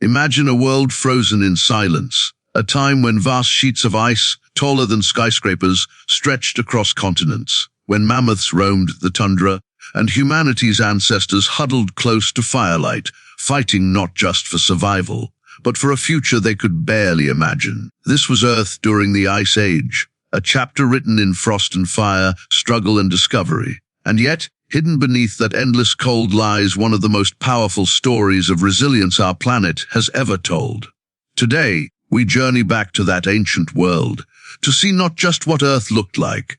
Imagine a world frozen in silence, a time when vast sheets of ice, taller than skyscrapers, stretched across continents, when mammoths roamed the tundra, and humanity's ancestors huddled close to firelight, fighting not just for survival, but for a future they could barely imagine. This was Earth during the Ice Age, a chapter written in frost and fire, struggle and discovery. And yet, hidden beneath that endless cold lies one of the most powerful stories of resilience our planet has ever told. Today, we journey back to that ancient world, to see not just what Earth looked like,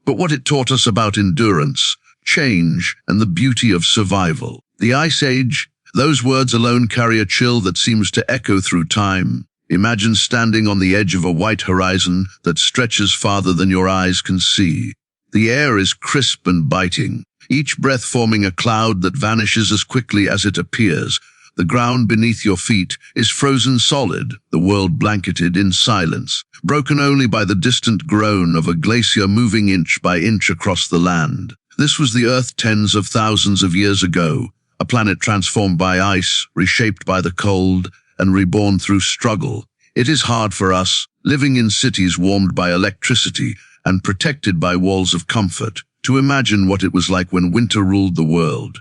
but what it taught us about endurance, change, and the beauty of survival. The Ice Age, those words alone carry a chill that seems to echo through time. Imagine standing on the edge of a white horizon that stretches farther than your eyes can see. The air is crisp and biting, each breath forming a cloud that vanishes as quickly as it appears. The ground beneath your feet is frozen solid, the world blanketed in silence, broken only by the distant groan of a glacier moving inch by inch across the land. This was the Earth tens of thousands of years ago, a planet transformed by ice, reshaped by the cold, and reborn through struggle. It is hard for us, living in cities warmed by electricity and protected by walls of comfort, to imagine what it was like when winter ruled the world.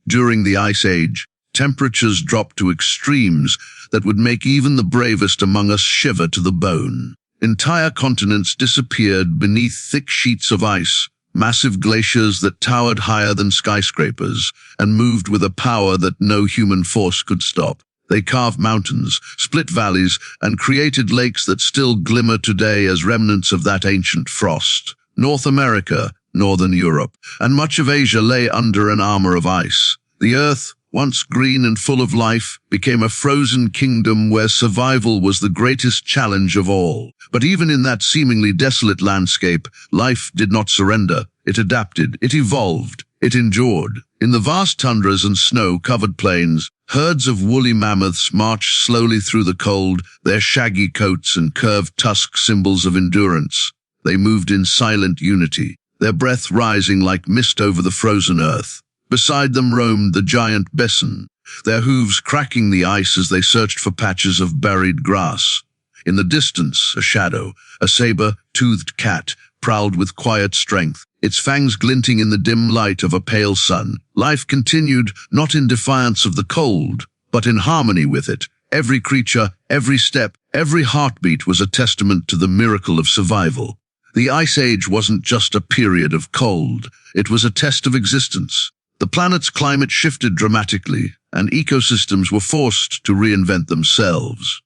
During the Ice Age, temperatures dropped to extremes that would make even the bravest among us shiver to the bone. Entire continents disappeared beneath thick sheets of ice, massive glaciers that towered higher than skyscrapers and moved with a power that no human force could stop. They carved mountains, split valleys, and created lakes that still glimmer today as remnants of that ancient frost. North America, Northern Europe, and much of Asia lay under an armor of ice. The Earth, once green and full of life, became a frozen kingdom where survival was the greatest challenge of all. But even in that seemingly desolate landscape, life did not surrender. It adapted, it evolved, it endured. In the vast tundras and snow-covered plains, herds of woolly mammoths marched slowly through the cold, their shaggy coats and curved tusks symbols of endurance. They moved in silent unity, their breath rising like mist over the frozen earth. Beside them roamed the giant bison, their hooves cracking the ice as they searched for patches of buried grass. In the distance, a shadow, a saber-toothed cat, prowled with quiet strength, its fangs glinting in the dim light of a pale sun. Life continued, not in defiance of the cold, but in harmony with it. Every creature, every step, every heartbeat was a testament to the miracle of survival. The Ice Age wasn't just a period of cold, it was a test of existence. The planet's climate shifted dramatically, and ecosystems were forced to reinvent themselves.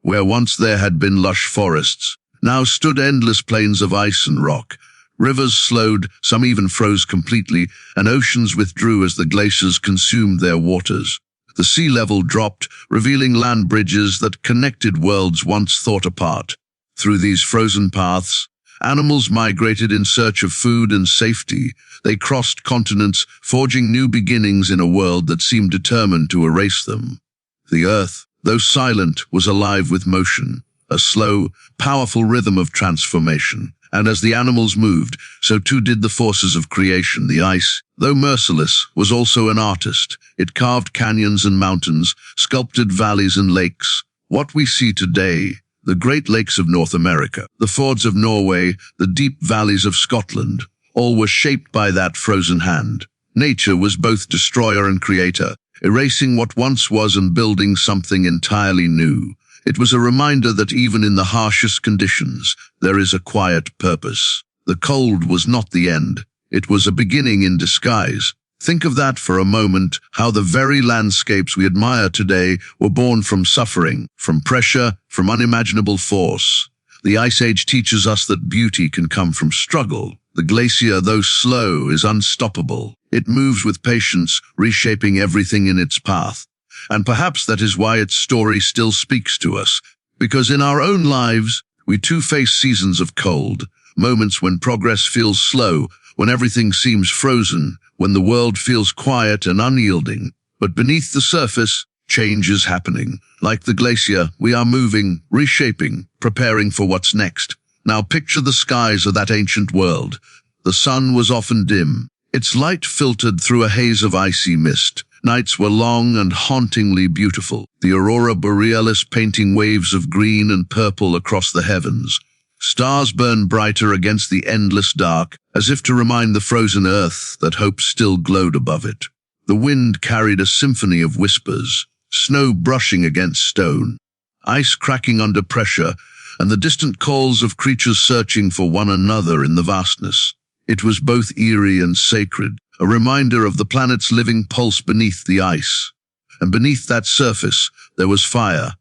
Where once there had been lush forests, now stood endless plains of ice and rock. Rivers slowed, some even froze completely, and oceans withdrew as the glaciers consumed their waters. The sea level dropped, revealing land bridges that connected worlds once thought apart. Through these frozen paths, animals migrated in search of food and safety. They crossed continents, forging new beginnings in a world that seemed determined to erase them. The Earth, though silent, was alive with motion, a slow, powerful rhythm of transformation. And as the animals moved, so too did the forces of creation. The ice, though merciless, was also an artist. It carved canyons and mountains, sculpted valleys and lakes. What we see today, the Great Lakes of North America, the fjords of Norway, the deep valleys of Scotland, all were shaped by that frozen hand. Nature was both destroyer and creator, erasing what once was and building something entirely new. It was a reminder that even in the harshest conditions, there is a quiet purpose. The cold was not the end. It was a beginning in disguise. Think of that for a moment, how the very landscapes we admire today were born from suffering, from pressure, from unimaginable force. The Ice Age teaches us that beauty can come from struggle. The glacier, though slow, is unstoppable. It moves with patience, reshaping everything in its path. And perhaps that is why its story still speaks to us, because in our own lives, we too face seasons of cold, moments when progress feels slow, when everything seems frozen, when the world feels quiet and unyielding. But beneath the surface, change is happening. Like the glacier, we are moving, reshaping, preparing for what's next. Now picture the skies of that ancient world. The sun was often dim, its light filtered through a haze of icy mist. Nights were long and hauntingly beautiful, the aurora borealis painting waves of green and purple across the heavens. Stars burned brighter against the endless dark, as if to remind the frozen earth that hope still glowed above it. The wind carried a symphony of whispers, snow brushing against stone, ice cracking under pressure, and the distant calls of creatures searching for one another in the vastness. It was both eerie and sacred, a reminder of the planet's living pulse beneath the ice. And beneath that surface, there was fire.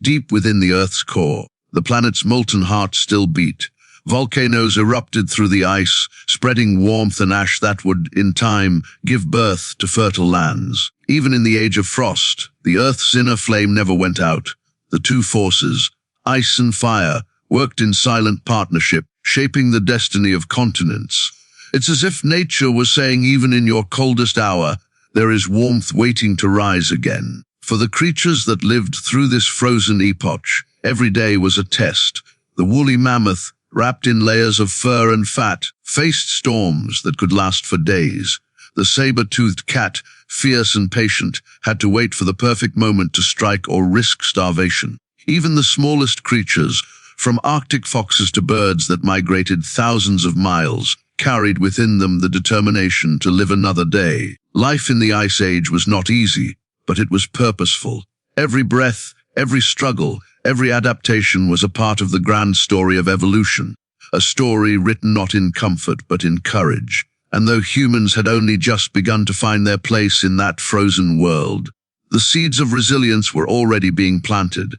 Deep within the Earth's core, the planet's molten heart still beat. Volcanoes erupted through the ice, spreading warmth and ash that would, in time, give birth to fertile lands. Even in the age of frost, the Earth's inner flame never went out. The two forces, ice and fire, worked in silent partnership, shaping the destiny of continents. It's as if nature was saying, even in your coldest hour, there is warmth waiting to rise again. For the creatures that lived through this frozen epoch, every day was a test. The woolly mammoth, wrapped in layers of fur and fat, faced storms that could last for days. The saber-toothed cat, fierce and patient, had to wait for the perfect moment to strike or risk starvation. Even the smallest creatures, from Arctic foxes to birds that migrated thousands of miles, carried within them the determination to live another day. Life in the Ice Age was not easy, but it was purposeful. Every breath, every struggle, every adaptation was a part of the grand story of evolution, a story written not in comfort but in courage. And though humans had only just begun to find their place in that frozen world, the seeds of resilience were already being planted.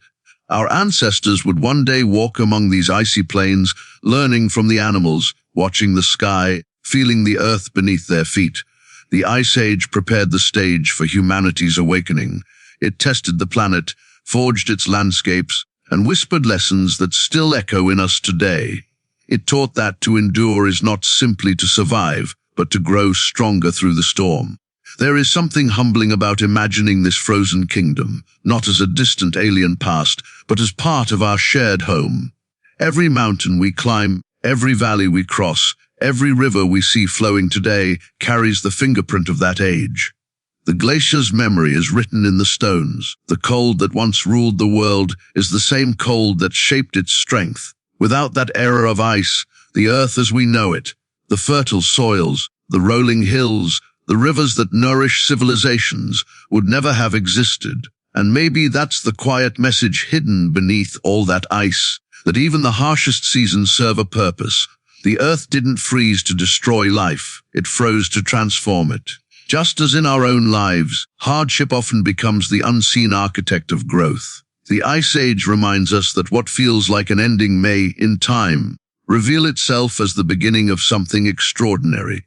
Our ancestors would one day walk among these icy plains, learning from the animals, watching the sky, feeling the earth beneath their feet. The Ice Age prepared the stage for humanity's awakening. It tested the planet, forged its landscapes, and whispered lessons that still echo in us today. It taught that to endure is not simply to survive, but to grow stronger through the storm. There is something humbling about imagining this frozen kingdom, not as a distant alien past, but as part of our shared home. Every mountain we climb, every valley we cross, every river we see flowing today carries the fingerprint of that age. The glacier's memory is written in the stones. The cold that once ruled the world is the same cold that shaped its strength. Without that era of ice, the earth as we know it, the fertile soils, the rolling hills, the rivers that nourish civilizations, would never have existed. And maybe that's the quiet message hidden beneath all that ice, that even the harshest seasons serve a purpose. The earth didn't freeze to destroy life, it froze to transform it. Just as in our own lives, hardship often becomes the unseen architect of growth. The Ice Age reminds us that what feels like an ending may, in time, reveal itself as the beginning of something extraordinary.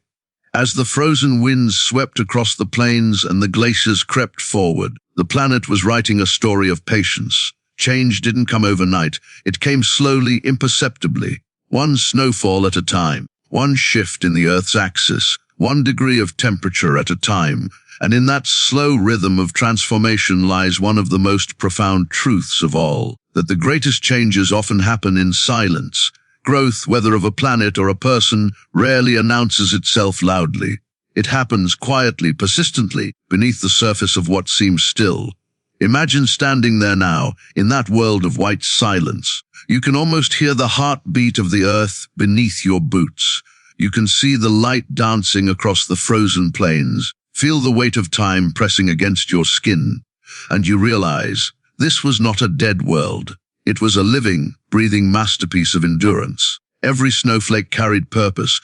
As the frozen winds swept across the plains and the glaciers crept forward, the planet was writing a story of patience. Change didn't come overnight. It came slowly, imperceptibly, one snowfall at a time, one shift in the Earth's axis, one degree of temperature at a time. And in that slow rhythm of transformation lies one of the most profound truths of all, that the greatest changes often happen in silence. Growth, whether of a planet or a person, rarely announces itself loudly. It happens quietly, persistently, beneath the surface of what seems still. Imagine standing there now, in that world of white silence. You can almost hear the heartbeat of the earth beneath your boots. You can see the light dancing across the frozen plains, feel the weight of time pressing against your skin, and you realize this was not a dead world. It was a living, breathing masterpiece of endurance. Every snowflake carried purpose.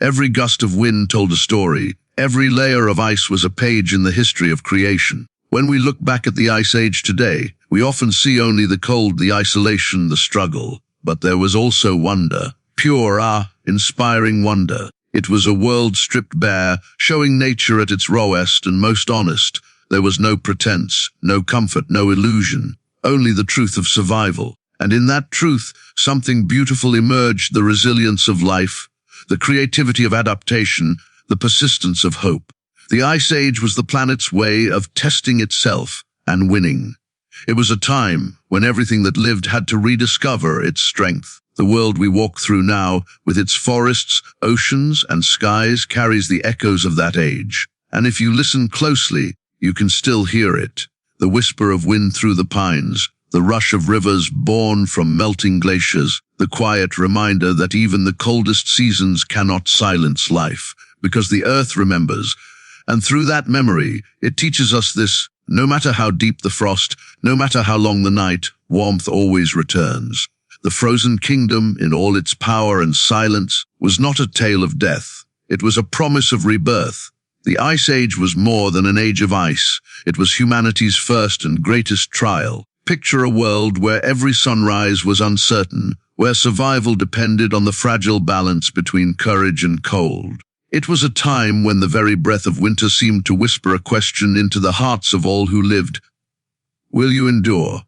Every gust of wind told a story. Every layer of ice was a page in the history of creation. When we look back at the Ice Age today, we often see only the cold, the isolation, the struggle. But there was also wonder. Pure, inspiring wonder. It was a world stripped bare, showing nature at its rawest and most honest. There was no pretense, no comfort, no illusion. Only the truth of survival. And in that truth, something beautiful emerged: the resilience of life, the creativity of adaptation, the persistence of hope. The Ice Age was the planet's way of testing itself and winning. It was a time when everything that lived had to rediscover its strength. The world we walk through now, with its forests, oceans, and skies, carries the echoes of that age. And if you listen closely, you can still hear it. The whisper of wind through the pines, the rush of rivers born from melting glaciers, the quiet reminder that even the coldest seasons cannot silence life, because the earth remembers. And through that memory, it teaches us this: no matter how deep the frost, no matter how long the night, warmth always returns. The frozen kingdom, in all its power and silence, was not a tale of death. It was a promise of rebirth. The Ice Age was more than an age of ice. It was humanity's first and greatest trial. Picture a world where every sunrise was uncertain, where survival depended on the fragile balance between courage and cold. It was a time when the very breath of winter seemed to whisper a question into the hearts of all who lived. Will you endure?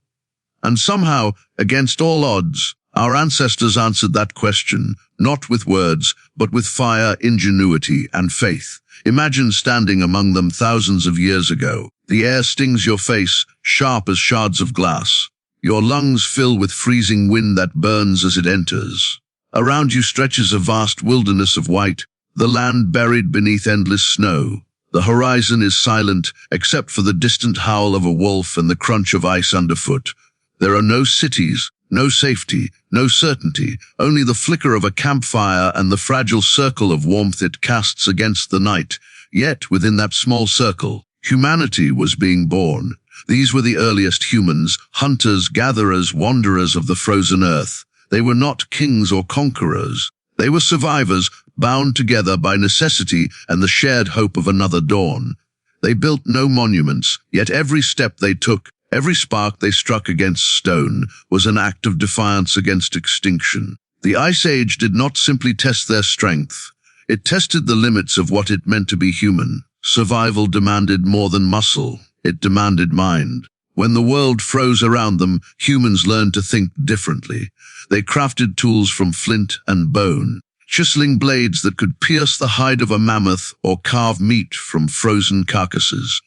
And somehow, against all odds, our ancestors answered that question, not with words, but with fire, ingenuity, and faith. Imagine standing among them thousands of years ago. The air stings your face, sharp as shards of glass. Your lungs fill with freezing wind that burns as it enters. Around you stretches a vast wilderness of white, the land buried beneath endless snow. The horizon is silent, except for the distant howl of a wolf and the crunch of ice underfoot. There are no cities, no safety, no certainty, only the flicker of a campfire and the fragile circle of warmth it casts against the night. Yet, within that small circle, humanity was being born. These were the earliest humans, hunters, gatherers, wanderers of the frozen earth. They were not kings or conquerors. They were survivors, bound together by necessity and the shared hope of another dawn. They built no monuments, yet every step they took, every spark they struck against stone, was an act of defiance against extinction. The Ice Age did not simply test their strength. It tested the limits of what it meant to be human. Survival demanded more than muscle. It demanded mind. When the world froze around them, humans learned to think differently. They crafted tools from flint and bone, chiseling blades that could pierce the hide of a mammoth or carve meat from frozen carcasses.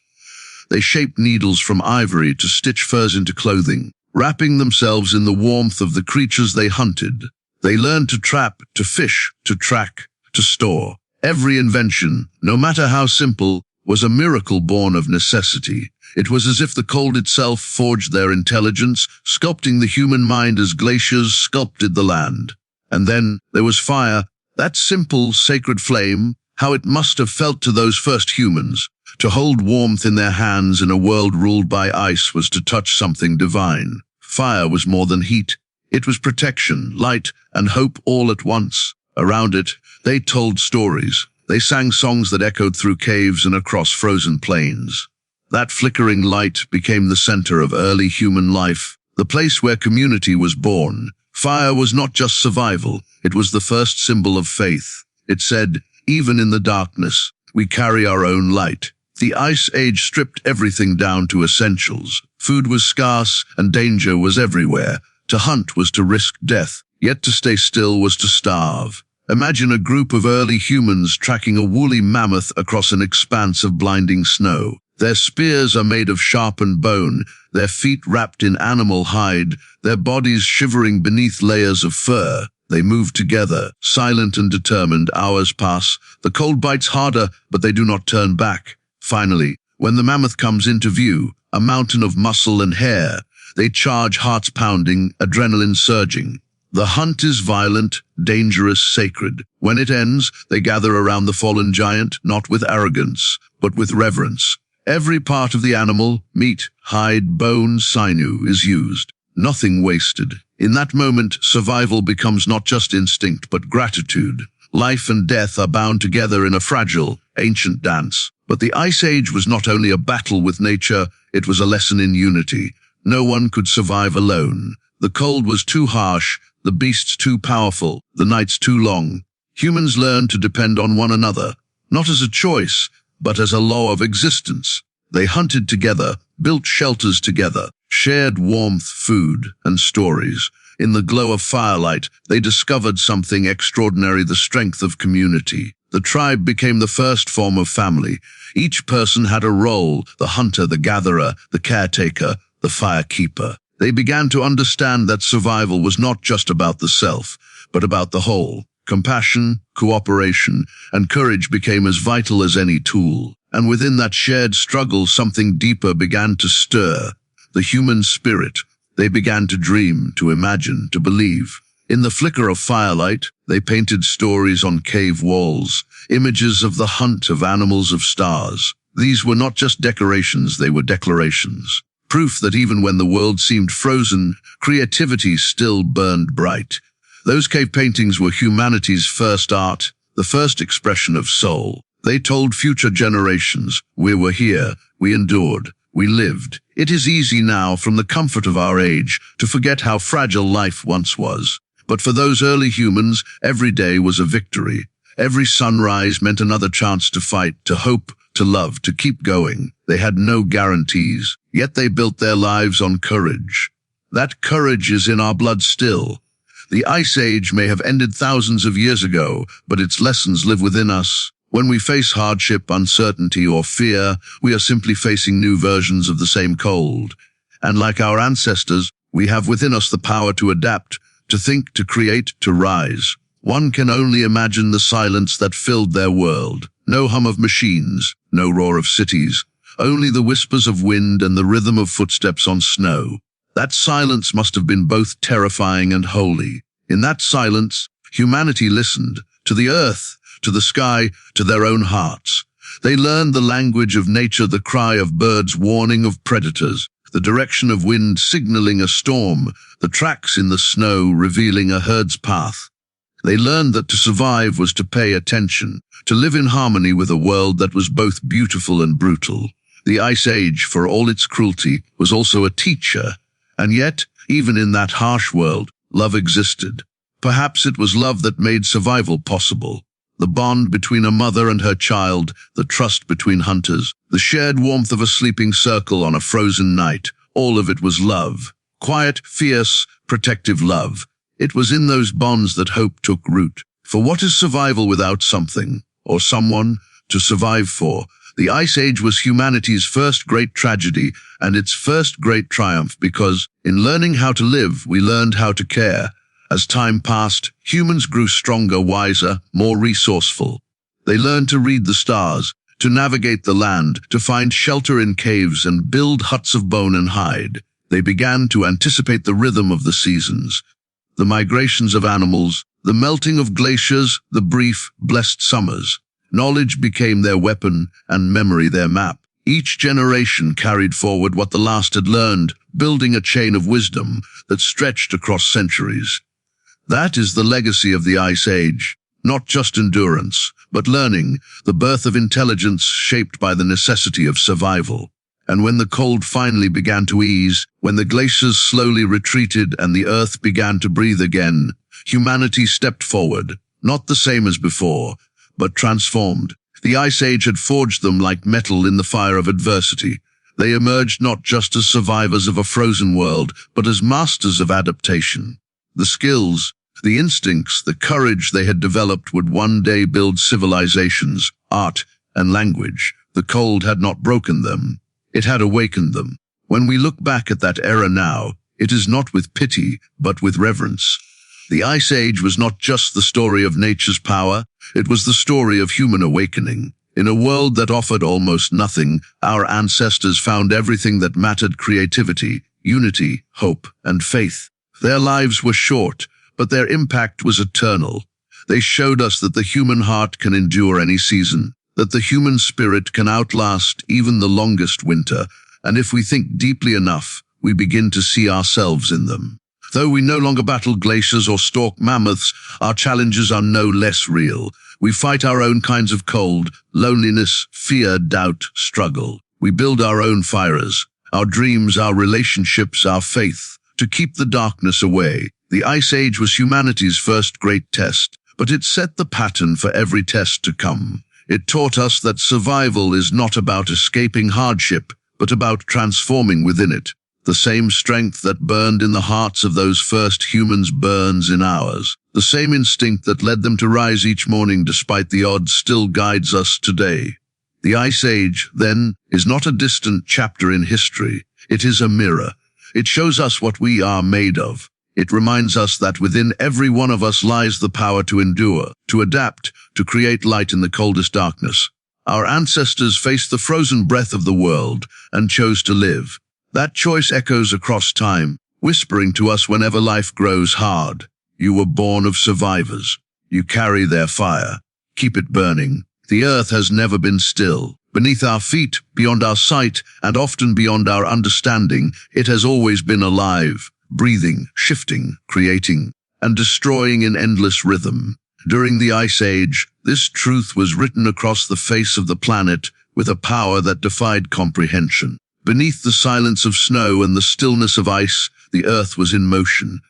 They shaped needles from ivory to stitch furs into clothing, wrapping themselves in the warmth of the creatures they hunted. They learned to trap, to fish, to track, to store. Every invention, no matter how simple, was a miracle born of necessity. It was as if the cold itself forged their intelligence, sculpting the human mind as glaciers sculpted the land. And then there was fire, that simple, sacred flame. How it must have felt to those first humans. To hold warmth in their hands in a world ruled by ice was to touch something divine. Fire was more than heat. It was protection, light, and hope all at once. Around it, they told stories. They sang songs that echoed through caves and across frozen plains. That flickering light became the center of early human life, the place where community was born. Fire was not just survival, it was the first symbol of faith. It said, even in the darkness, we carry our own light. The Ice Age stripped everything down to essentials. Food was scarce and danger was everywhere. To hunt was to risk death, yet to stay still was to starve. Imagine a group of early humans tracking a woolly mammoth across an expanse of blinding snow. Their spears are made of sharpened bone, their feet wrapped in animal hide, their bodies shivering beneath layers of fur. They move together, silent and determined. Hours pass. The cold bites harder, but they do not turn back. Finally, when the mammoth comes into view, a mountain of muscle and hair, they charge, hearts pounding, adrenaline surging. The hunt is violent, dangerous, sacred. When it ends, they gather around the fallen giant, not with arrogance, but with reverence. Every part of the animal, meat, hide, bone, sinew, is used. Nothing wasted. In that moment, survival becomes not just instinct, but gratitude. Life and death are bound together in a fragile, ancient dance. But the Ice Age was not only a battle with nature, it was a lesson in unity. No one could survive alone. The cold was too harsh, the beasts too powerful, the nights too long. Humans learned to depend on one another, not as a choice, but as a law of existence. They hunted together, built shelters together, shared warmth, food, and stories. In the glow of firelight, they discovered something extraordinary: the strength of community. The tribe became the first form of family. Each person had a role: the hunter, the gatherer, the caretaker, the firekeeper. They began to understand that survival was not just about the self, but about the whole. Compassion, cooperation, and courage became as vital as any tool. And within that shared struggle, something deeper began to stir. The human spirit. They began to dream, to imagine, to believe. In the flicker of firelight, they painted stories on cave walls, images of the hunt of animals of stars. These were not just decorations, they were declarations. Proof that even when the world seemed frozen, creativity still burned bright. Those cave paintings were humanity's first art, the first expression of soul. They told future generations, we were here, we endured, we lived. It is easy now, from the comfort of our age, to forget how fragile life once was. But for those early humans, every day was a victory. Every sunrise meant another chance to fight, to hope, to love, to keep going. They had no guarantees, yet they built their lives on courage. That courage is in our blood still. The Ice Age may have ended thousands of years ago, but its lessons live within us. When we face hardship, uncertainty, or fear, we are simply facing new versions of the same cold. And like our ancestors, we have within us the power to adapt, to think, to create, to rise. One can only imagine the silence that filled their world. No hum of machines, no roar of cities, only the whispers of wind and the rhythm of footsteps on snow. That silence must have been both terrifying and holy. In that silence, humanity listened, to the earth, to the sky, to their own hearts. They learned the language of nature, the cry of birds warning of predators, the direction of wind signaling a storm, the tracks in the snow revealing a herd's path. They learned that to survive was to pay attention, to live in harmony with a world that was both beautiful and brutal. The Ice Age, for all its cruelty, was also a teacher. And yet, even in that harsh world, love existed. Perhaps it was love that made survival possible. The bond between a mother and her child, the trust between hunters, the shared warmth of a sleeping circle on a frozen night, all of it was love. Quiet, fierce, protective love. It was in those bonds that hope took root. For what is survival without something, or someone, to survive for? The Ice Age was humanity's first great tragedy and its first great triumph, because, in learning how to live, we learned how to care. As time passed, humans grew stronger, wiser, more resourceful. They learned to read the stars, to navigate the land, to find shelter in caves and build huts of bone and hide. They began to anticipate the rhythm of the seasons, the migrations of animals, the melting of glaciers, the brief, blessed summers. Knowledge became their weapon and memory their map. Each generation carried forward what the last had learned, building a chain of wisdom that stretched across centuries. That is the legacy of the Ice Age. Not just endurance, but learning, the birth of intelligence shaped by the necessity of survival. And when the cold finally began to ease, when the glaciers slowly retreated and the earth began to breathe again, humanity stepped forward, not the same as before, but transformed. The Ice Age had forged them like metal in the fire of adversity. They emerged not just as survivors of a frozen world, but as masters of adaptation. The skills, the instincts, the courage they had developed would one day build civilizations, art, and language. The cold had not broken them. It had awakened them. When we look back at that era now, it is not with pity, but with reverence. The Ice Age was not just the story of nature's power, it was the story of human awakening. In a world that offered almost nothing, our ancestors found everything that mattered: creativity, unity, hope, and faith. Their lives were short, but their impact was eternal. They showed us that the human heart can endure any season, that the human spirit can outlast even the longest winter, and if we think deeply enough, we begin to see ourselves in them. Though we no longer battle glaciers or stalk mammoths, our challenges are no less real. We fight our own kinds of cold, loneliness, fear, doubt, struggle. We build our own fires, our dreams, our relationships, our faith, to keep the darkness away. The Ice Age was humanity's first great test, but it set the pattern for every test to come. It taught us that survival is not about escaping hardship, but about transforming within it. The same strength that burned in the hearts of those first humans burns in ours. The same instinct that led them to rise each morning despite the odds still guides us today. The Ice Age, then, is not a distant chapter in history. It is a mirror. It shows us what we are made of. It reminds us that within every one of us lies the power to endure, to adapt, to create light in the coldest darkness. Our ancestors faced the frozen breath of the world and chose to live. That choice echoes across time, whispering to us whenever life grows hard. You were born of survivors. You carry their fire. Keep it burning. The earth has never been still. Beneath our feet, beyond our sight, and often beyond our understanding, it has always been alive, breathing, shifting, creating, and destroying in endless rhythm. During the Ice Age, this truth was written across the face of the planet with a power that defied comprehension. Beneath the silence of snow and the stillness of ice, the earth was in motion.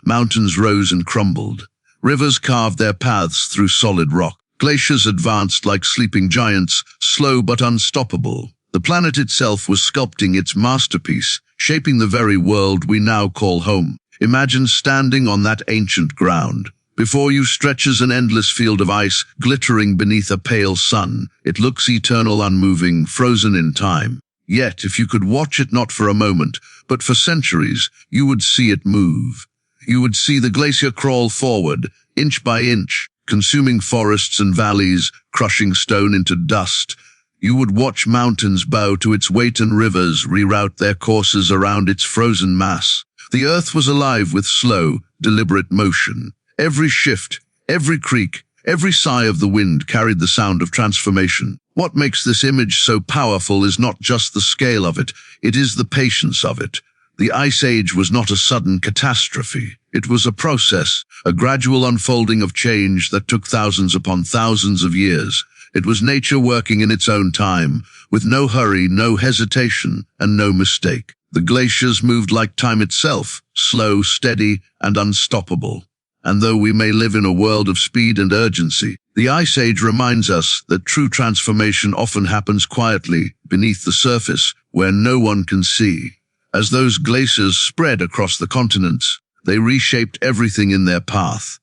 Mountains rose and crumbled. Rivers carved their paths through solid rock. Glaciers advanced like sleeping giants, slow but unstoppable. The planet itself was sculpting its masterpiece, shaping the very world we now call home. Imagine standing on that ancient ground. Before you stretches an endless field of ice, glittering beneath a pale sun. It looks eternal, unmoving, frozen in time. Yet, if you could watch it not for a moment, but for centuries, you would see it move. You would see the glacier crawl forward, inch by inch, consuming forests and valleys, crushing stone into dust. You would watch mountains bow to its weight and rivers reroute their courses around its frozen mass. The earth was alive with slow, deliberate motion. Every shift, every creak, every sigh of the wind carried the sound of transformation. What makes this image so powerful is not just the scale of it, it is the patience of it. The Ice Age was not a sudden catastrophe. It was a process, a gradual unfolding of change that took thousands upon thousands of years. It was nature working in its own time, with no hurry, no hesitation, and no mistake. The glaciers moved like time itself, slow, steady, and unstoppable. And though we may live in a world of speed and urgency, the Ice Age reminds us that true transformation often happens quietly, beneath the surface, where no one can see. As those glaciers spread across the continents, they reshaped everything in their path.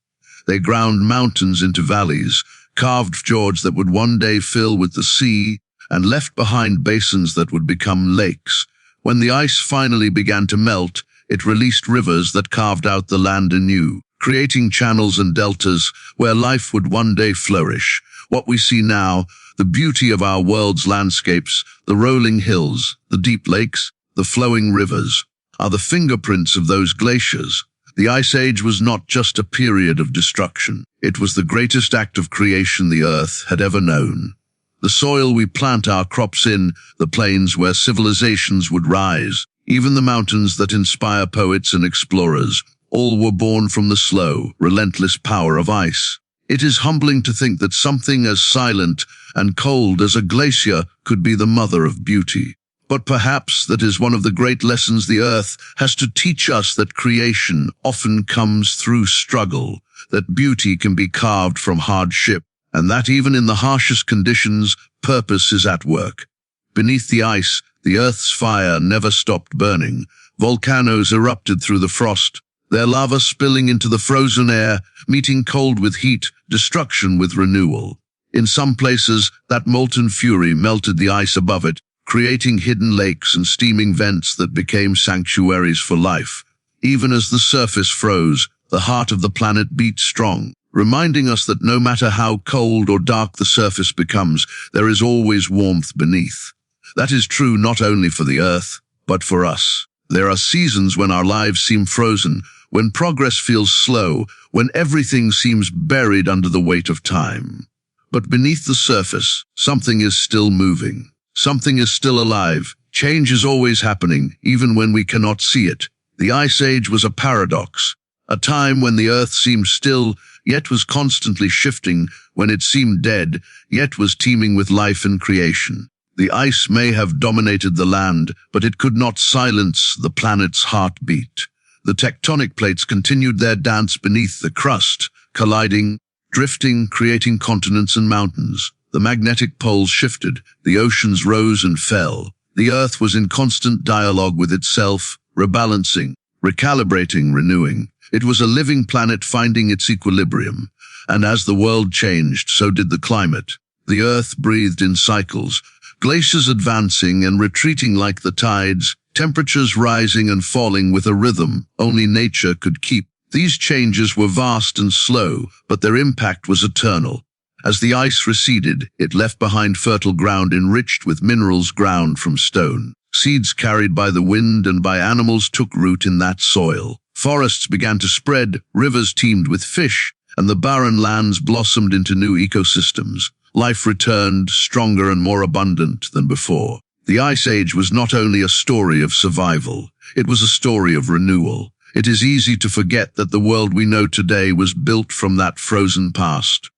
They ground mountains into valleys, carved fjords that would one day fill with the sea, and left behind basins that would become lakes. When the ice finally began to melt, it released rivers that carved out the land anew, creating channels and deltas where life would one day flourish. What we see now, the beauty of our world's landscapes, the rolling hills, the deep lakes, the flowing rivers, are the fingerprints of those glaciers. The Ice Age was not just a period of destruction. It was the greatest act of creation the earth had ever known. The soil we plant our crops in, the plains where civilizations would rise, even the mountains that inspire poets and explorers, all were born from the slow, relentless power of ice. It is humbling to think that something as silent and cold as a glacier could be the mother of beauty. But perhaps that is one of the great lessons the earth has to teach us, that creation often comes through struggle, that beauty can be carved from hardship, and that even in the harshest conditions, purpose is at work. Beneath the ice, the earth's fire never stopped burning. Volcanoes erupted through the frost, their lava spilling into the frozen air, meeting cold with heat, destruction with renewal. In some places, that molten fury melted the ice above it, creating hidden lakes and steaming vents that became sanctuaries for life. Even as the surface froze, the heart of the planet beat strong, reminding us that no matter how cold or dark the surface becomes, there is always warmth beneath. That is true not only for the earth, but for us. There are seasons when our lives seem frozen, when progress feels slow, when everything seems buried under the weight of time. But beneath the surface, something is still moving. Something is still alive. Change is always happening, even when we cannot see it. The Ice Age was a paradox, a time when the earth seemed still, yet was constantly shifting, when it seemed dead, yet was teeming with life and creation. The ice may have dominated the land, but it could not silence the planet's heartbeat. The tectonic plates continued their dance beneath the crust, colliding, drifting, creating continents and mountains. The magnetic poles shifted, the oceans rose and fell. The earth was in constant dialogue with itself, rebalancing, recalibrating, renewing. It was a living planet finding its equilibrium. And as the world changed, so did the climate. The earth breathed in cycles, glaciers advancing and retreating like the tides, temperatures rising and falling with a rhythm only nature could keep. These changes were vast and slow, but their impact was eternal. As the ice receded, it left behind fertile ground enriched with minerals ground from stone. Seeds carried by the wind and by animals took root in that soil. Forests began to spread, rivers teemed with fish, and the barren lands blossomed into new ecosystems. Life returned, stronger and more abundant than before. The Ice Age was not only a story of survival, it was a story of renewal. It is easy to forget that the world we know today was built from that frozen past.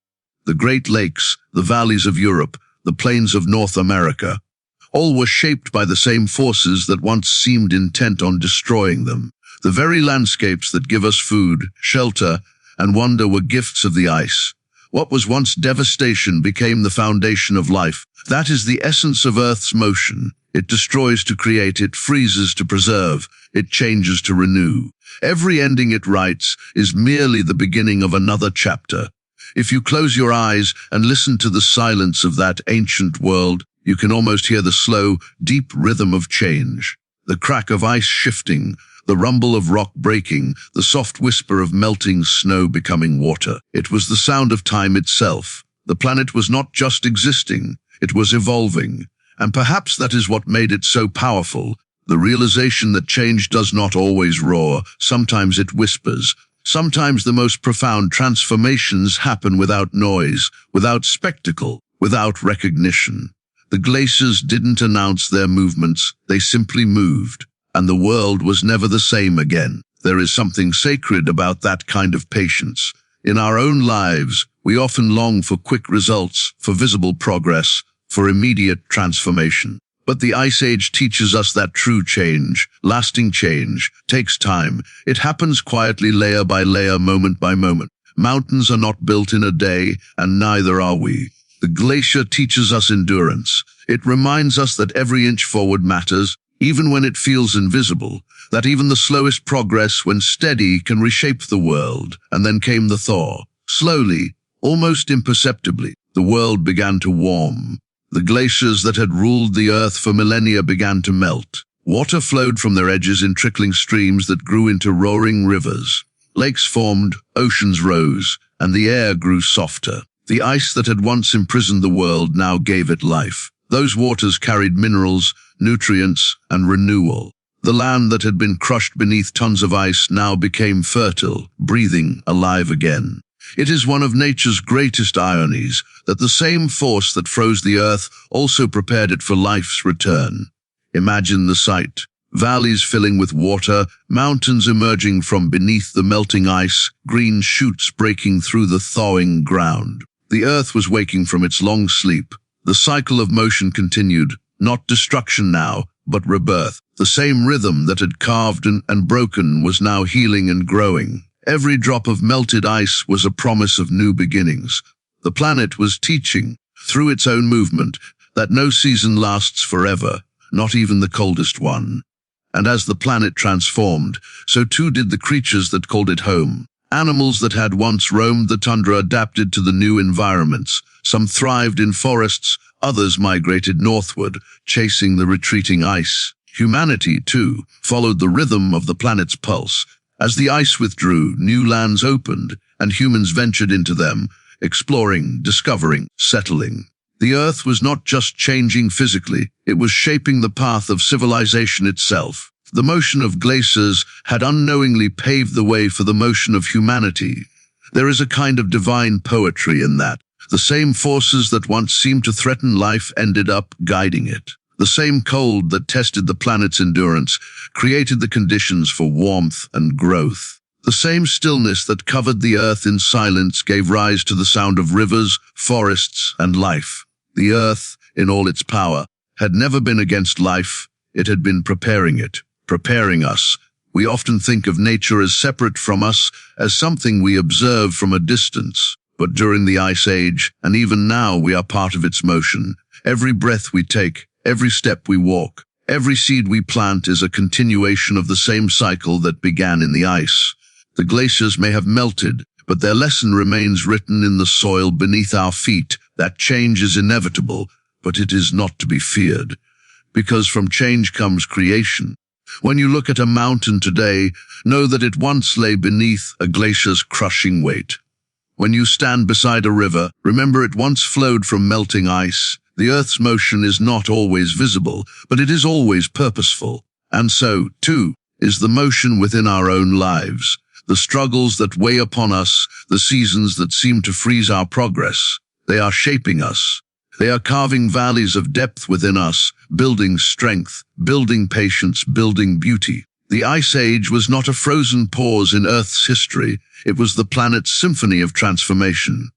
The Great Lakes, the valleys of Europe, the plains of North America, all were shaped by the same forces that once seemed intent on destroying them. The very landscapes that give us food, shelter, and wonder were gifts of the ice. What was once devastation became the foundation of life. That is the essence of Earth's motion. It destroys to create, it freezes to preserve, it changes to renew. Every ending it writes is merely the beginning of another chapter. If you close your eyes and listen to the silence of that ancient world, you can almost hear the slow, deep rhythm of change. The crack of ice shifting, the rumble of rock breaking, the soft whisper of melting snow becoming water. It was the sound of time itself. The planet was not just existing, it was evolving. And perhaps that is what made it so powerful, the realization that change does not always roar, sometimes it whispers. Sometimes the most profound transformations happen without noise, without spectacle, without recognition. The glaciers didn't announce their movements, they simply moved. And the world was never the same again. There is something sacred about that kind of patience. In our own lives, we often long for quick results, for visible progress, for immediate transformation. But the Ice Age teaches us that true change, lasting change, takes time. It happens quietly, layer by layer, moment by moment. Mountains are not built in a day, and neither are we. The glacier teaches us endurance. It reminds us that every inch forward matters, even when it feels invisible, that even the slowest progress, when steady, can reshape the world. And then came the thaw. Slowly, almost imperceptibly, the world began to warm. The glaciers that had ruled the earth for millennia began to melt. Water flowed from their edges in trickling streams that grew into roaring rivers. Lakes formed, oceans rose, and the air grew softer. The ice that had once imprisoned the world now gave it life. Those waters carried minerals, nutrients, and renewal. The land that had been crushed beneath tons of ice now became fertile, breathing, alive again. It is one of nature's greatest ironies that the same force that froze the earth also prepared it for life's return. Imagine the sight. Valleys filling with water, mountains emerging from beneath the melting ice, green shoots breaking through the thawing ground. The earth was waking from its long sleep. The cycle of motion continued, not destruction now, but rebirth. The same rhythm that had carved and broken was now healing and growing. Every drop of melted ice was a promise of new beginnings. The planet was teaching, through its own movement, that no season lasts forever, not even the coldest one. And as the planet transformed, so too did the creatures that called it home. Animals that had once roamed the tundra adapted to the new environments. Some thrived in forests, others migrated northward, chasing the retreating ice. Humanity, too, followed the rhythm of the planet's pulse. As the ice withdrew, new lands opened, and humans ventured into them, exploring, discovering, settling. The Earth was not just changing physically, it was shaping the path of civilization itself. The motion of glaciers had unknowingly paved the way for the motion of humanity. There is a kind of divine poetry in that. The same forces that once seemed to threaten life ended up guiding it. The same cold that tested the planet's endurance created the conditions for warmth and growth. The same stillness that covered the earth in silence gave rise to the sound of rivers, forests, and life. The earth, in all its power, had never been against life. It had been preparing it, preparing us. We often think of nature as separate from us, as something we observe from a distance. But during the Ice Age, and even now, we are part of its motion. Every breath we take, every step we walk, every seed we plant is a continuation of the same cycle that began in the ice. The glaciers may have melted, but their lesson remains written in the soil beneath our feet. That change is inevitable, but it is not to be feared, because from change comes creation. When you look at a mountain today, know that it once lay beneath a glacier's crushing weight. When you stand beside a river, remember it once flowed from melting ice. The Earth's motion is not always visible, but it is always purposeful. And so, too, is the motion within our own lives. The struggles that weigh upon us, the seasons that seem to freeze our progress. They are shaping us. They are carving valleys of depth within us, building strength, building patience, building beauty. The Ice Age was not a frozen pause in Earth's history. It was the planet's symphony of transformation.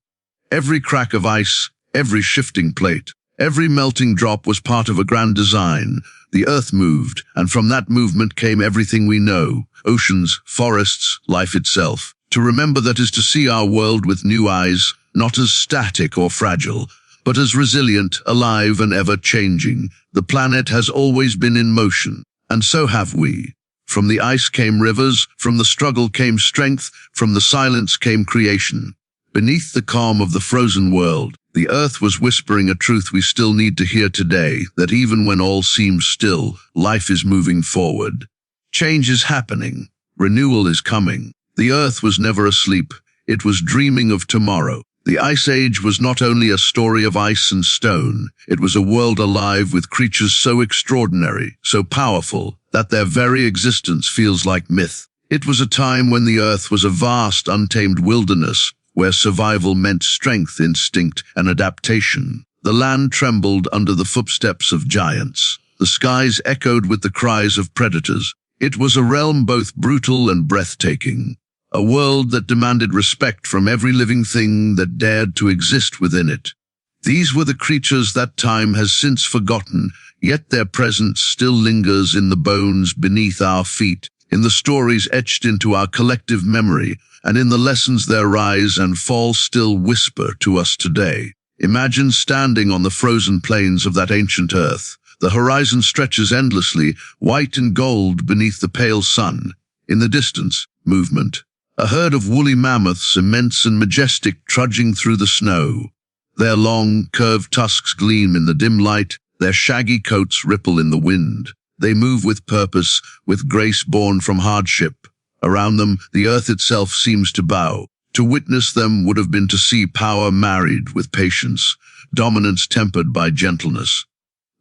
Every crack of ice, every shifting plate, every melting drop was part of a grand design. The Earth moved, and from that movement came everything we know: oceans, forests, life itself. To remember that is to see our world with new eyes, not as static or fragile, but as resilient, alive, and ever-changing. The planet has always been in motion, and so have we. From the ice came rivers, from the struggle came strength, from the silence came creation. Beneath the calm of the frozen world, the Earth was whispering a truth we still need to hear today, that even when all seems still, life is moving forward. Change is happening. Renewal is coming. The Earth was never asleep. It was dreaming of tomorrow. The Ice Age was not only a story of ice and stone, it was a world alive with creatures so extraordinary, so powerful, that their very existence feels like myth. It was a time when the Earth was a vast, untamed wilderness, where survival meant strength, instinct, and adaptation. The land trembled under the footsteps of giants. The skies echoed with the cries of predators. It was a realm both brutal and breathtaking. A world that demanded respect from every living thing that dared to exist within it. These were the creatures that time has since forgotten, yet their presence still lingers in the bones beneath our feet, in the stories etched into our collective memory, and in the lessons their rise and fall still whisper to us today. Imagine standing on the frozen plains of that ancient Earth. The horizon stretches endlessly, white and gold beneath the pale sun. In the distance, movement. A herd of woolly mammoths, immense and majestic, trudging through the snow. Their long, curved tusks gleam in the dim light, their shaggy coats ripple in the wind. They move with purpose, with grace born from hardship. Around them, the Earth itself seems to bow. To witness them would have been to see power married with patience, dominance tempered by gentleness.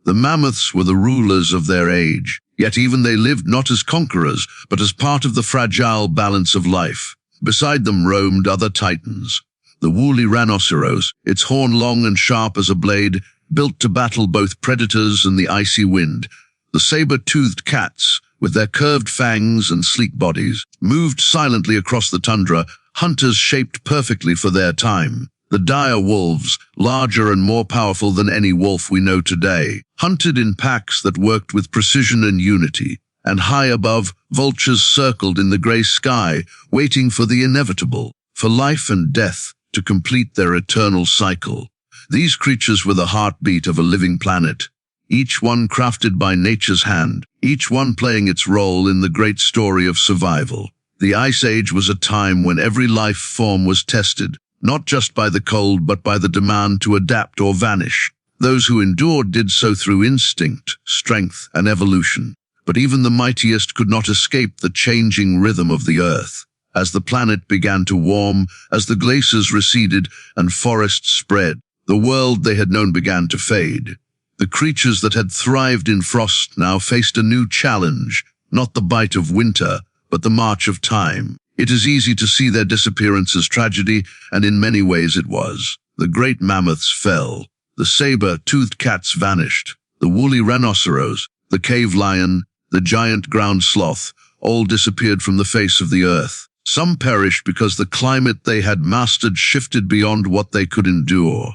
The mammoths were the rulers of their age, yet even they lived not as conquerors, but as part of the fragile balance of life. Beside them roamed other titans. The woolly rhinoceros, its horn long and sharp as a blade, built to battle both predators and the icy wind. The saber-toothed cats, with their curved fangs and sleek bodies, moved silently across the tundra, hunters shaped perfectly for their time. The dire wolves, larger and more powerful than any wolf we know today, hunted in packs that worked with precision and unity. And high above, vultures circled in the gray sky, waiting for the inevitable, for life and death to complete their eternal cycle. These creatures were the heartbeat of a living planet, each one crafted by nature's hand, each one playing its role in the great story of survival. The Ice Age was a time when every life form was tested, not just by the cold but by the demand to adapt or vanish. Those who endured did so through instinct, strength, and evolution. But even the mightiest could not escape the changing rhythm of the Earth. As the planet began to warm, as the glaciers receded and forests spread, the world they had known began to fade. The creatures that had thrived in frost now faced a new challenge, not the bite of winter, but the march of time. It is easy to see their disappearance as tragedy, and in many ways it was. The great mammoths fell. The saber-toothed cats vanished. The woolly rhinoceros, the cave lion, the giant ground sloth, all disappeared from the face of the Earth. Some perished because the climate they had mastered shifted beyond what they could endure.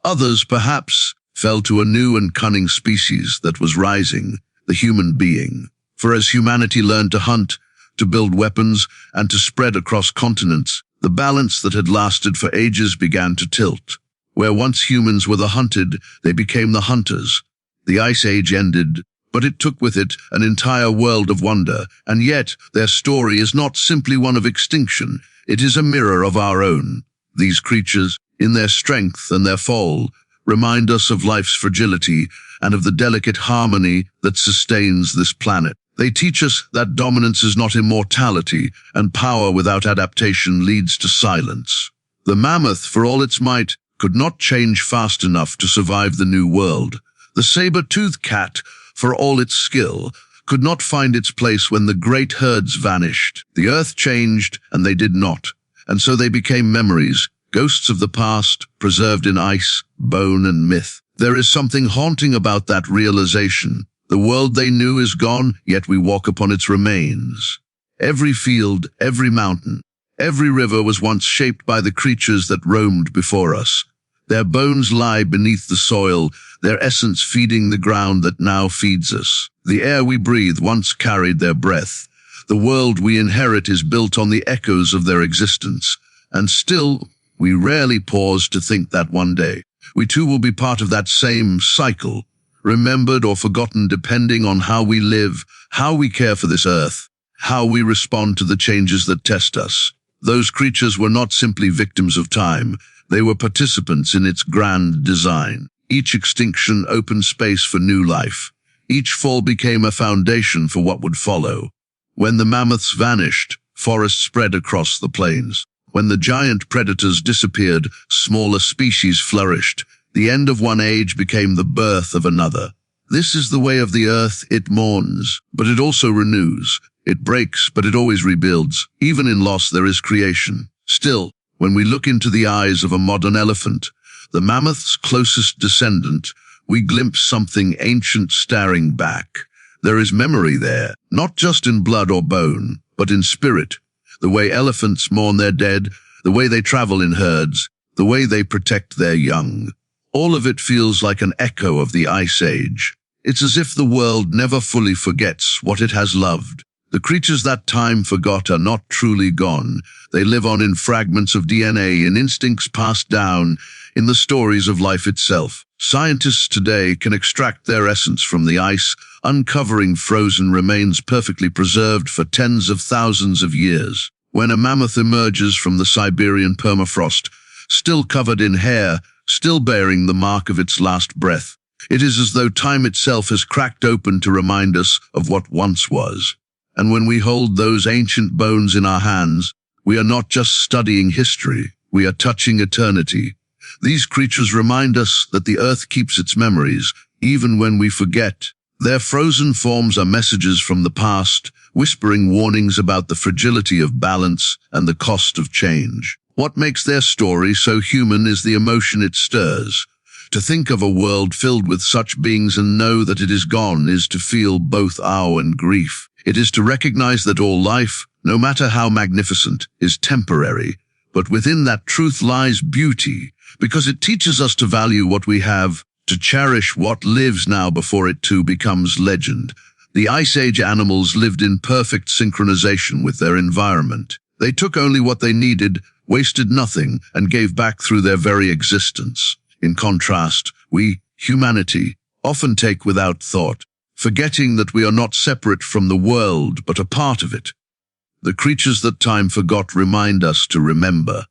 Others, perhaps, fell to a new and cunning species that was rising, the human being. For as humanity learned to hunt, to build weapons, and to spread across continents, the balance that had lasted for ages began to tilt. Where once humans were the hunted, they became the hunters. The Ice Age ended, but it took with it an entire world of wonder, and yet their story is not simply one of extinction, it is a mirror of our own. These creatures, in their strength and their fall, remind us of life's fragility and of the delicate harmony that sustains this planet. They teach us that dominance is not immortality, and power without adaptation leads to silence. The mammoth, for all its might, could not change fast enough to survive the new world. The saber-toothed cat, for all its skill, could not find its place when the great herds vanished. The earth changed, and they did not, and so they became memories, ghosts of the past, preserved in ice, bone, and myth. There is something haunting about that realization. The world they knew is gone, yet we walk upon its remains. Every field, every mountain, every river was once shaped by the creatures that roamed before us. Their bones lie beneath the soil, their essence feeding the ground that now feeds us. The air we breathe once carried their breath. The world we inherit is built on the echoes of their existence. And still, we rarely pause to think that one day, we too will be part of that same cycle, remembered or forgotten depending on how we live, how we care for this earth, how we respond to the changes that test us. Those creatures were not simply victims of time, they were participants in its grand design. Each extinction opened space for new life. Each fall became a foundation for what would follow. When the mammoths vanished, forests spread across the plains. When the giant predators disappeared, smaller species flourished. The end of one age became the birth of another. This is the way of the earth. It mourns, but it also renews. It breaks, but it always rebuilds. Even in loss there is creation. Still, when we look into the eyes of a modern elephant, the mammoth's closest descendant, we glimpse something ancient staring back. There is memory there, not just in blood or bone, but in spirit. The way elephants mourn their dead, the way they travel in herds, the way they protect their young. All of it feels like an echo of the Ice Age. It's as if the world never fully forgets what it has loved. The creatures that time forgot are not truly gone. They live on in fragments of DNA, in instincts passed down, in the stories of life itself. Scientists today can extract their essence from the ice, uncovering frozen remains perfectly preserved for tens of thousands of years. When a mammoth emerges from the Siberian permafrost, still covered in hair, still bearing the mark of its last breath, it is as though time itself has cracked open to remind us of what once was. And when we hold those ancient bones in our hands, we are not just studying history, we are touching eternity. These creatures remind us that the earth keeps its memories, even when we forget. Their frozen forms are messages from the past, whispering warnings about the fragility of balance and the cost of change. What makes their story so human is the emotion it stirs. To think of a world filled with such beings and know that it is gone is to feel both awe and grief. It is to recognize that all life, no matter how magnificent, is temporary. But within that truth lies beauty, because it teaches us to value what we have, to cherish what lives now before it too becomes legend. The Ice Age animals lived in perfect synchronization with their environment. They took only what they needed, wasted nothing, and gave back through their very existence. In contrast, we, humanity, often take without thought, forgetting that we are not separate from the world but a part of it. The creatures that time forgot remind us to remember,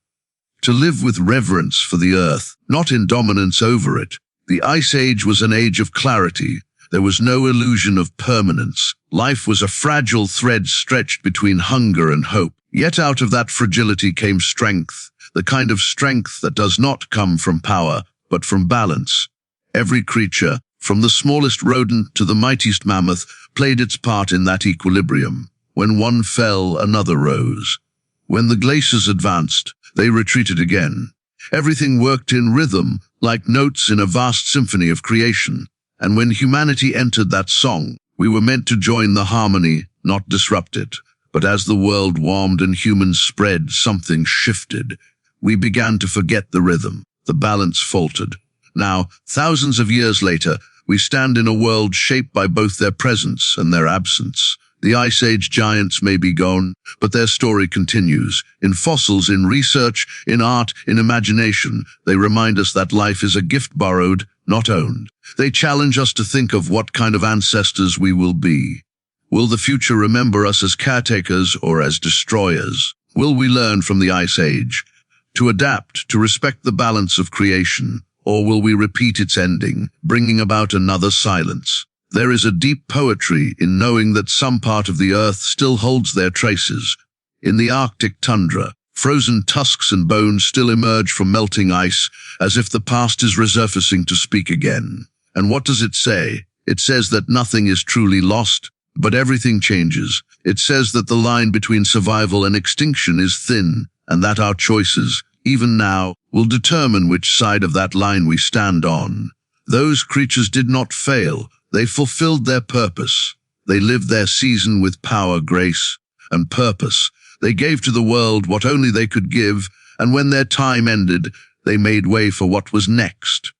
to live with reverence for the earth, not in dominance over it. The Ice Age was an age of clarity. There was no illusion of permanence. Life was a fragile thread stretched between hunger and hope. Yet out of that fragility came strength, the kind of strength that does not come from power, but from balance. Every creature, from the smallest rodent to the mightiest mammoth, played its part in that equilibrium. When one fell, another rose. When the glaciers advanced, they retreated again. Everything worked in rhythm, like notes in a vast symphony of creation. And when humanity entered that song, we were meant to join the harmony, not disrupt it. But as the world warmed and humans spread, something shifted. We began to forget the rhythm. The balance faltered. Now, thousands of years later, we stand in a world shaped by both their presence and their absence. The Ice Age giants may be gone, but their story continues. In fossils, in research, in art, in imagination, they remind us that life is a gift borrowed, not owned. They challenge us to think of what kind of ancestors we will be. Will the future remember us as caretakers or as destroyers? Will we learn from the Ice Age to adapt, to respect the balance of creation, or will we repeat its ending, bringing about another silence? There is a deep poetry in knowing that some part of the earth still holds their traces. In the Arctic tundra, Frozen tusks and bones still emerge from melting ice, as if the past is resurfacing to speak again. And what does it say? It says that nothing is truly lost, but everything changes. It says that the line between survival and extinction is thin, and that our choices, even now, will determine which side of that line we stand on. Those creatures did not fail. They fulfilled their purpose. They lived their season with power, grace, and purpose. They gave to the world what only they could give, and when their time ended, they made way for what was next.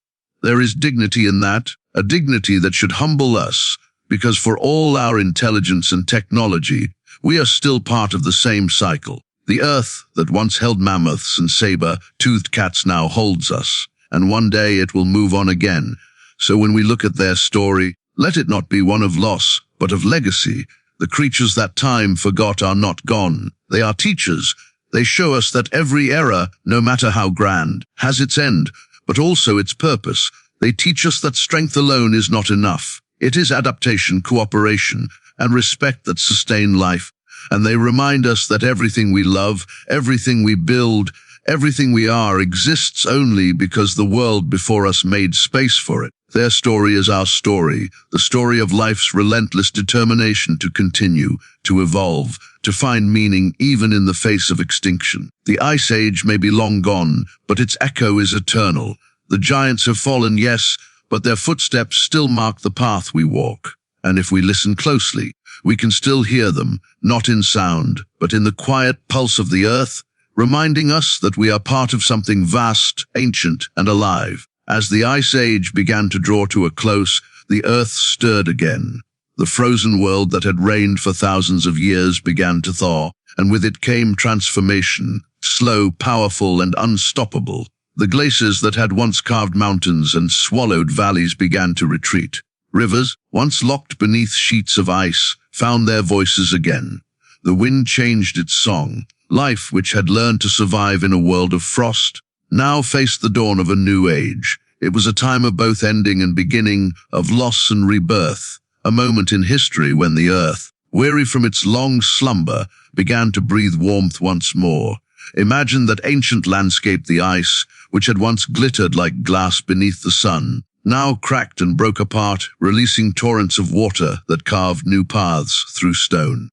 There is dignity in that, a dignity that should humble us, because for all our intelligence and technology, we are still part of the same cycle. The earth that once held mammoths and saber-toothed cats now holds us, and one day it will move on again. So when we look at their story, let it not be one of loss, but of legacy. The creatures that time forgot are not gone. They are teachers. They show us that every era, no matter how grand, has its end, but also its purpose. They teach us that strength alone is not enough. It is adaptation, cooperation, and respect that sustain life. And they remind us that everything we love, everything we build, everything we are exists only because the world before us made space for it. Their story is our story, the story of life's relentless determination to continue, to evolve, to find meaning even in the face of extinction. The Ice Age may be long gone, but its echo is eternal. The giants have fallen, yes, but their footsteps still mark the path we walk. And if we listen closely, we can still hear them, not in sound, but in the quiet pulse of the earth, reminding us that we are part of something vast, ancient, and alive. As the Ice Age began to draw to a close, the earth stirred again. The frozen world that had reigned for thousands of years began to thaw, and with it came transformation, slow, powerful, and unstoppable. The glaciers that had once carved mountains and swallowed valleys began to retreat. Rivers, once locked beneath sheets of ice, found their voices again. The wind changed its song. Life, which had learned to survive in a world of frost, now faced the dawn of a new age. It was a time of both ending and beginning, of loss and rebirth, a moment in history when the earth, weary from its long slumber, began to breathe warmth once more. Imagine that ancient landscape, the ice, which had once glittered like glass beneath the sun, now cracked and broke apart, releasing torrents of water that carved new paths through stone.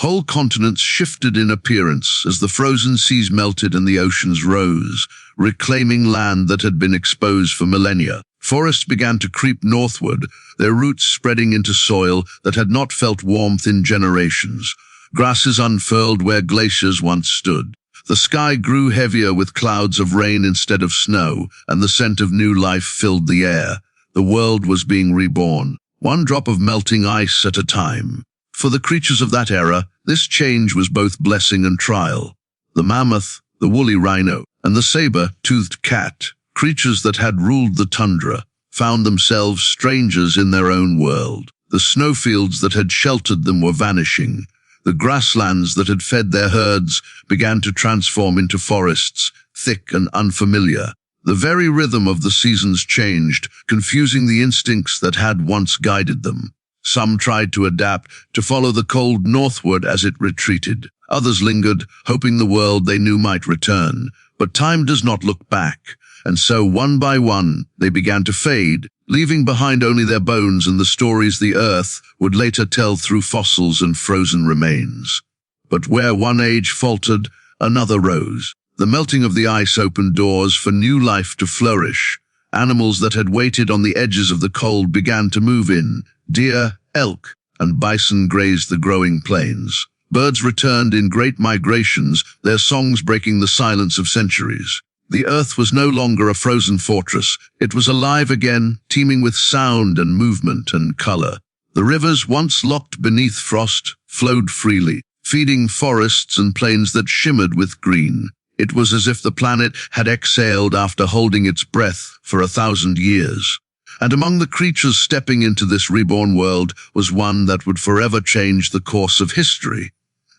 Whole continents shifted in appearance as the frozen seas melted and the oceans rose, reclaiming land that had been exposed for millennia. Forests began to creep northward, their roots spreading into soil that had not felt warmth in generations. Grasses unfurled where glaciers once stood. The sky grew heavier with clouds of rain instead of snow, and the scent of new life filled the air. The world was being reborn, one drop of melting ice at a time. For the creatures of that era, this change was both blessing and trial. The mammoth, the woolly rhino, and the saber-toothed cat, creatures that had ruled the tundra, found themselves strangers in their own world. The snowfields that had sheltered them were vanishing. The grasslands that had fed their herds began to transform into forests, thick and unfamiliar. The very rhythm of the seasons changed, confusing the instincts that had once guided them. Some tried to adapt, to follow the cold northward as it retreated. Others lingered, hoping the world they knew might return. But time does not look back, and so one by one they began to fade, leaving behind only their bones and the stories the earth would later tell through fossils and frozen remains. But where one age faltered, another rose. The melting of the ice opened doors for new life to flourish. Animals that had waited on the edges of the cold began to move in. Deer, elk, and bison grazed the growing plains. Birds returned in great migrations, their songs breaking the silence of centuries. The earth was no longer a frozen fortress. It was alive again, teeming with sound and movement and color. The rivers, once locked beneath frost, flowed freely, feeding forests and plains that shimmered with green. It was as if the planet had exhaled after holding its breath for 1,000 years. And among the creatures stepping into this reborn world was one that would forever change the course of history: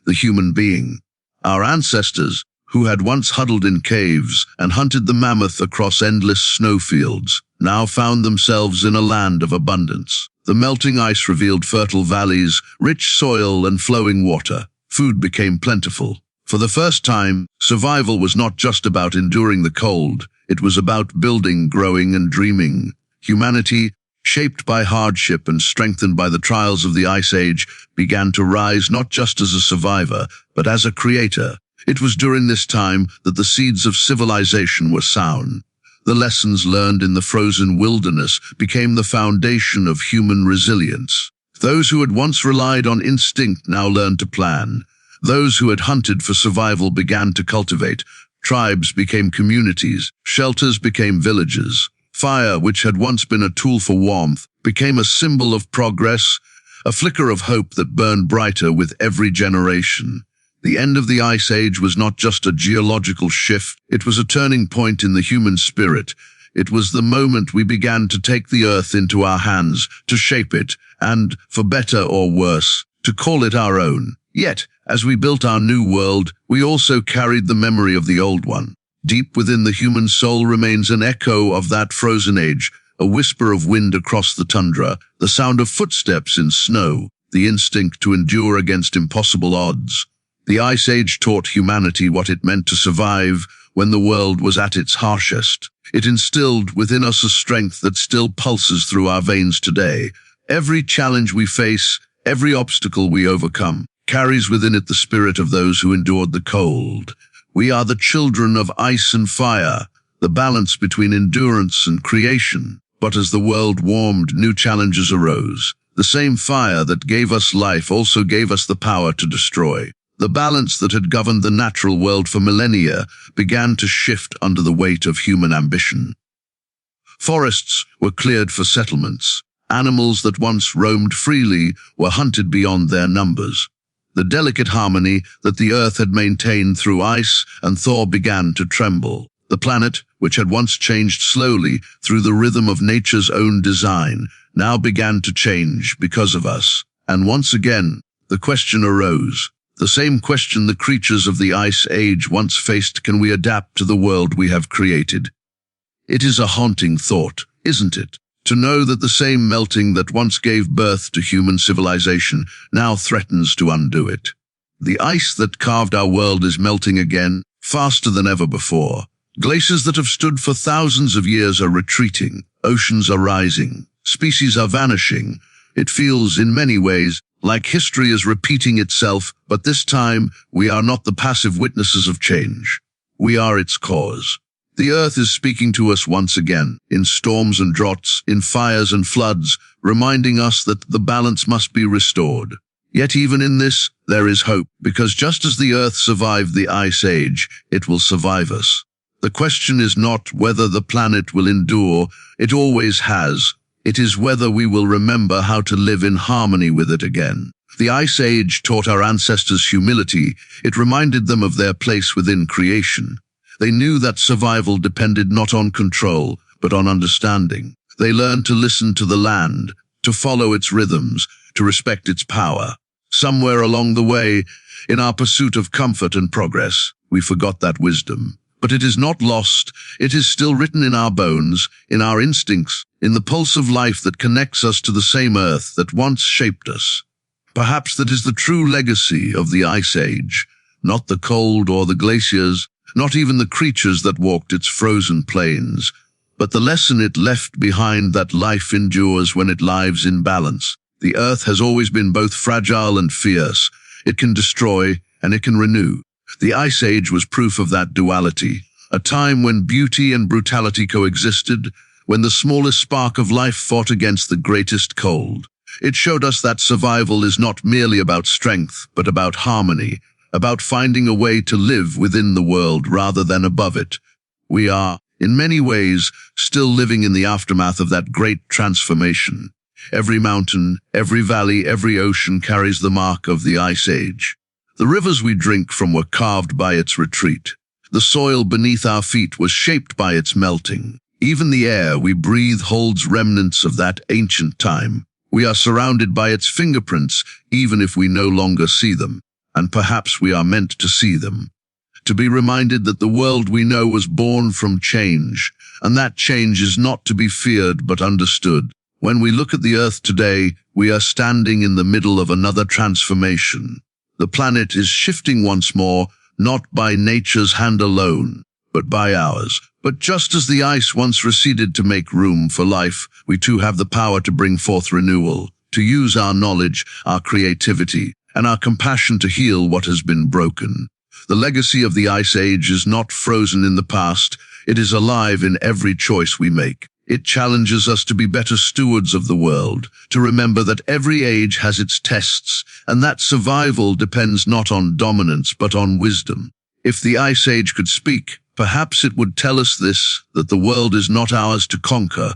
the human being. Our ancestors, who had once huddled in caves and hunted the mammoth across endless snowfields, now found themselves in a land of abundance. The melting ice revealed fertile valleys, rich soil, and flowing water. Food became plentiful. For the first time, survival was not just about enduring the cold, it was about building, growing, and dreaming. Humanity, shaped by hardship and strengthened by the trials of the Ice Age, began to rise not just as a survivor, but as a creator. It was during this time that the seeds of civilization were sown. The lessons learned in the frozen wilderness became the foundation of human resilience. Those who had once relied on instinct now learned to plan. Those who had hunted for survival began to cultivate. Tribes became communities. Shelters became villages. Fire, which had once been a tool for warmth, became a symbol of progress, a flicker of hope that burned brighter with every generation. The end of the Ice Age was not just a geological shift, it was a turning point in the human spirit. It was the moment we began to take the earth into our hands, to shape it, and, for better or worse, to call it our own. Yet, as we built our new world, we also carried the memory of the old one. Deep within the human soul remains an echo of that frozen age, a whisper of wind across the tundra, the sound of footsteps in snow, the instinct to endure against impossible odds. The Ice Age taught humanity what it meant to survive when the world was at its harshest. It instilled within us a strength that still pulses through our veins today. Every challenge we face, every obstacle we overcome, carries within it the spirit of those who endured the cold. We are the children of ice and fire, the balance between endurance and creation. But as the world warmed, new challenges arose. The same fire that gave us life also gave us the power to destroy. The balance that had governed the natural world for millennia began to shift under the weight of human ambition. Forests were cleared for settlements. Animals that once roamed freely were hunted beyond their numbers. The delicate harmony that the earth had maintained through ice and thaw began to tremble. The planet, which had once changed slowly through the rhythm of nature's own design, now began to change because of us. And once again, the question arose. The same question the creatures of the Ice Age once faced: can we adapt to the world we have created? It is a haunting thought, isn't it? To know that the same melting that once gave birth to human civilization now threatens to undo it. The ice that carved our world is melting again, faster than ever before. Glaciers that have stood for thousands of years are retreating. Oceans are rising. Species are vanishing. It feels, in many ways, like history is repeating itself, but this time we are not the passive witnesses of change. We are its cause. The earth is speaking to us once again, in storms and droughts, in fires and floods, reminding us that the balance must be restored. Yet even in this, there is hope, because just as the earth survived the Ice Age, it will survive us. The question is not whether the planet will endure, it always has. It is whether we will remember how to live in harmony with it again. The Ice Age taught our ancestors humility. It reminded them of their place within creation. They knew that survival depended not on control, but on understanding. They learned to listen to the land, to follow its rhythms, to respect its power. Somewhere along the way, in our pursuit of comfort and progress, we forgot that wisdom. But it is not lost. It is still written in our bones, in our instincts, in the pulse of life that connects us to the same earth that once shaped us. Perhaps that is the true legacy of the Ice Age, not the cold or the glaciers, not even the creatures that walked its frozen plains, but the lesson it left behind that life endures when it lives in balance. The earth has always been both fragile and fierce. It can destroy and it can renew. The Ice Age was proof of that duality, a time when beauty and brutality coexisted, when the smallest spark of life fought against the greatest cold. It showed us that survival is not merely about strength, but about harmony, about finding a way to live within the world rather than above it. We are, in many ways, still living in the aftermath of that great transformation. Every mountain, every valley, every ocean carries the mark of the Ice Age. The rivers we drink from were carved by its retreat. The soil beneath our feet was shaped by its melting. Even the air we breathe holds remnants of that ancient time. We are surrounded by its fingerprints, even if we no longer see them. And perhaps we are meant to see them. To be reminded that the world we know was born from change, and that change is not to be feared but understood. When we look at the earth today, we are standing in the middle of another transformation. The planet is shifting once more, not by nature's hand alone, but by ours. But just as the ice once receded to make room for life, we too have the power to bring forth renewal, to use our knowledge, our creativity, and our compassion to heal what has been broken. The legacy of the Ice Age is not frozen in the past, it is alive in every choice we make. It challenges us to be better stewards of the world, to remember that every age has its tests, and that survival depends not on dominance but on wisdom. If the Ice Age could speak, perhaps it would tell us this, that the world is not ours to conquer,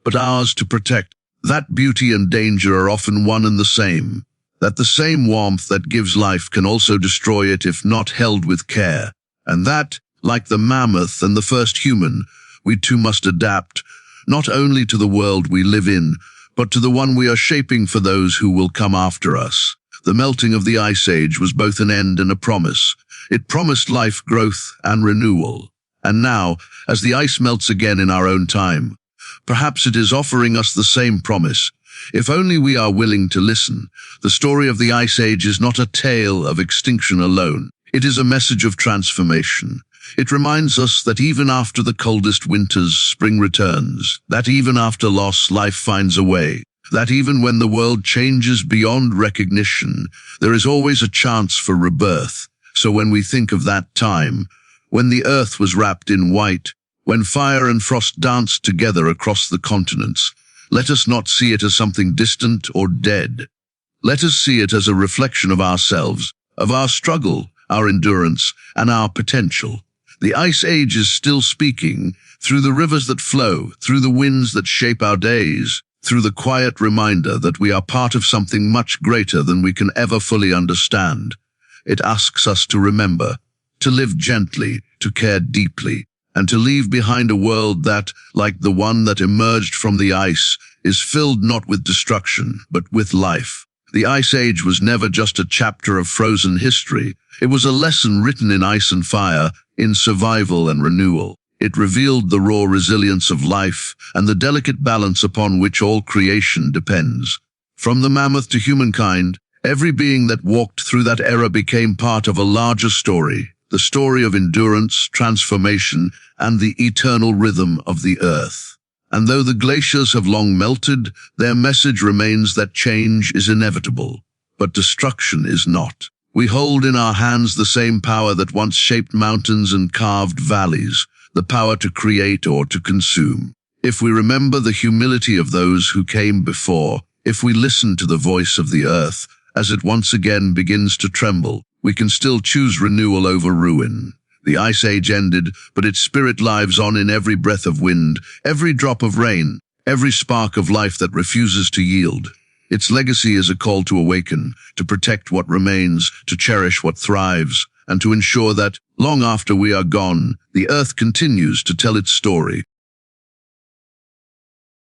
but ours to protect. That beauty and danger are often one and the same, that the same warmth that gives life can also destroy it if not held with care, and that, like the mammoth and the first human, we too must adapt, not only to the world we live in, but to the one we are shaping for those who will come after us. The melting of the Ice Age was both an end and a promise. It promised life, growth, and renewal. And now, as the ice melts again in our own time, perhaps it is offering us the same promise. If only we are willing to listen. The story of the Ice Age is not a tale of extinction alone. It is a message of transformation. It reminds us that even after the coldest winters, spring returns, that even after loss, life finds a way, that even when the world changes beyond recognition, there is always a chance for rebirth. So when we think of that time, when the earth was wrapped in white, when fire and frost danced together across the continents, let us not see it as something distant or dead. Let us see it as a reflection of ourselves, of our struggle, our endurance, and our potential. The Ice Age is still speaking, through the rivers that flow, through the winds that shape our days, through the quiet reminder that we are part of something much greater than we can ever fully understand. It asks us to remember, to live gently, to care deeply, and to leave behind a world that, like the one that emerged from the ice, is filled not with destruction, but with life. The Ice Age was never just a chapter of frozen history. It was a lesson written in ice and fire, in survival and renewal. It revealed the raw resilience of life and the delicate balance upon which all creation depends. From the mammoth to humankind, every being that walked through that era became part of a larger story, the story of endurance, transformation, and the eternal rhythm of the earth. And though the glaciers have long melted, their message remains that change is inevitable, but destruction is not. We hold in our hands the same power that once shaped mountains and carved valleys, the power to create or to consume. If we remember the humility of those who came before, if we listen to the voice of the earth as it once again begins to tremble, we can still choose renewal over ruin. The Ice Age ended, but its spirit lives on in every breath of wind, every drop of rain, every spark of life that refuses to yield. Its legacy is a call to awaken, to protect what remains, to cherish what thrives, and to ensure that, long after we are gone, the earth continues to tell its story.